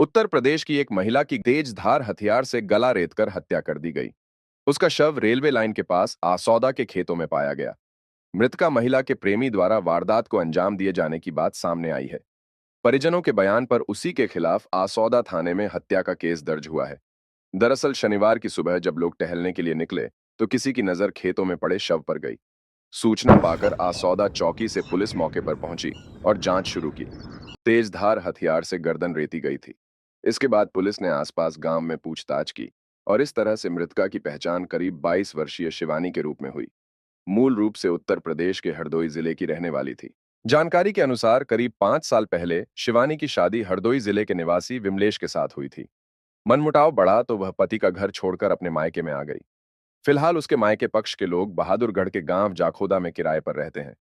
उत्तर प्रदेश की एक महिला की तेज धार हथियार से गला रेतकर हत्या कर दी गई। उसका शव रेलवे लाइन के पास आसौदा के खेतों में पाया गया। मृतका महिला के प्रेमी द्वारा वारदात को अंजाम दिए जाने की बात सामने आई है। परिजनों के बयान पर उसी के खिलाफ आसौदा थाने में हत्या का केस दर्ज हुआ है। दरअसल शनिवार की सुबह जब लोग टहलने के लिए निकले तो किसी की नजर खेतों में पड़े शव पर गई। सूचना पाकर आसौदा चौकी से पुलिस मौके पर पहुंची और जांच शुरू की। तेज धार हथियार से गर्दन रेती गई थी। इसके बाद पुलिस ने आसपास गांव में पूछताछ की और इस तरह से मृतका की पहचान करीब 22 वर्षीय शिवानी के रूप में हुई। मूल रूप से उत्तर प्रदेश के हरदोई जिले की रहने वाली थी। जानकारी के अनुसार करीब 5 साल पहले शिवानी की शादी हरदोई जिले के निवासी विमलेश के साथ हुई थी। मनमुटाव बढ़ा तो वह पति का घर छोड़कर अपने मायके में आ गई। फिलहाल उसके मायके पक्ष के लोग बहादुरगढ़ के गांव जाखोदा में किराए पर रहते हैं।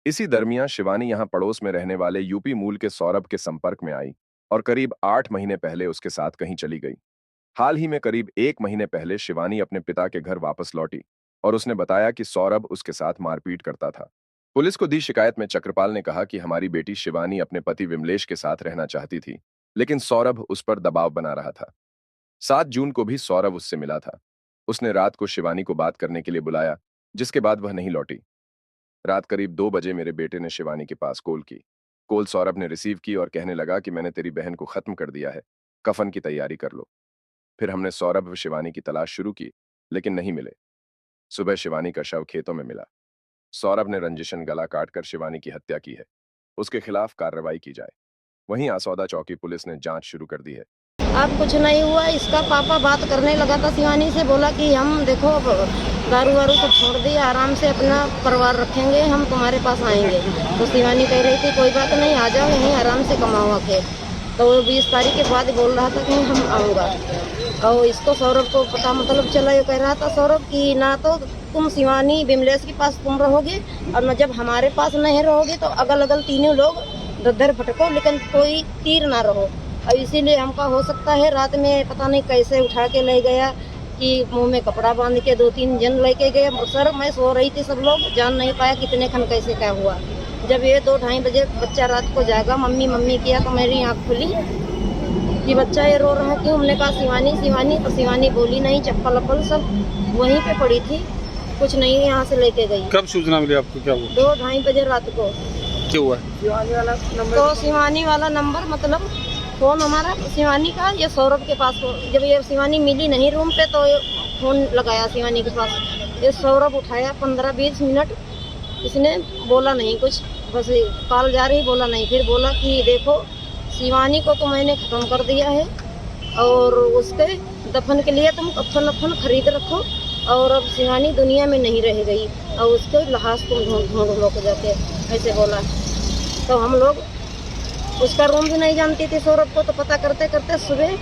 इसी दरमियान शिवानी यहां पड़ोस में रहने वाले यूपी मूल के सौरभ के संपर्क में आई और करीब 8 महीने पहले उसके साथ कहीं चली गई। हाल ही में करीब 1 महीने पहले शिवानी अपने पिता के घर वापस लौटी और उसने बताया कि सौरभ उसके साथ मारपीट करता था। पुलिस को दी शिकायत में चक्रपाल ने कहा कि हमारी बेटी शिवानी अपने पति विमलेश के साथ रहना चाहती थी, लेकिन सौरभ उस पर दबाव बना रहा था। 7 जून को भी सौरभ उससे मिला था। उसने रात को शिवानी को बात करने के लिए बुलाया, जिसके बाद वह नहीं लौटी। रात करीब 2 बजे मेरे बेटे ने शिवानी के पास कॉल की। कॉल सौरभ ने रिसीव की और कहने लगा कि मैंने तेरी बहन को खत्म कर दिया है, कफन की तैयारी कर लो। फिर हमने सौरभ व शिवानी की तलाश शुरू की, लेकिन नहीं मिले। सुबह शिवानी का शव खेतों में मिला। सौरभ ने रंजिशन गला काटकर शिवानी की हत्या की है। उसके खिलाफ कार्रवाई की जाए। वहीं आसौदा चौकी पुलिस ने जांच शुरू कर दी है। अब कुछ नहीं हुआ। इसका पापा बात करने लगा था शिवानी से, बोला कि हम देखो दारू वारू सब छोड़ दिए, आराम से अपना परिवार रखेंगे, हम तुम्हारे पास आएंगे। तो शिवानी कह रही थी कोई बात नहीं, आ जाओ, यहीं आराम से कमाओ आके। तो वो 20 तारीख के बाद बोल रहा था कि हम आऊँगा। और इसको सौरभ को पता मतलब चला, ये कह रहा था सौरभ कि ना तो तुम शिवानी विमलेश के पास तुम रहोगे और न जब हमारे पास नहीं रहोगे तो अगल अगल तीनों लोग दर भटको, लेकिन कोई तीर ना रहो। और इसीलिए हमका हो सकता है रात में पता नहीं कैसे उठा के ले गया कि मुंह में कपड़ा बांध के 2-3 जन लेके गए। सर मैं सो रही थी, सब लोग जान नहीं पाया कितने खन कैसे क्या हुआ। जब ये 2-2:30 बजे बच्चा रात को जागा, मम्मी मम्मी किया तो मेरी आँख खुली कि बच्चा ये रो रहा है क्यों। हमने कहा शिवानी शिवानी, तो शिवानी बोली नहीं। चप्पल अप्पल सब वहीं पे पड़ी थी, कुछ नहीं यहाँ से लेके गई। कब सूचना मिली आपको, क्या हुआ? 2-2:30 बजे रात को। क्या हुआ? शिवानी वाला नंबर, तो शिवानी वाला नंबर मतलब फोन हमारा शिवानी का ये सौरभ के पास। जब ये शिवानी मिली नहीं रूम पे तो ये फोन लगाया शिवानी के पास। ये सौरभ उठाया 15-20 मिनट, इसने बोला नहीं कुछ, बस कॉल जा रही, बोला नहीं। फिर बोला कि देखो शिवानी को तो मैंने ख़त्म कर दिया है और उसके दफन के लिए तुम कफन खरीद रखो और अब शिवानी दुनिया में नहीं रह गई और उसके लाश तुम ढूंढ लो के जाके, ऐसे बोला। तो हम लोग उसका रूम भी नहीं जानती थी सौरभ को, तो पता करते करते सुबह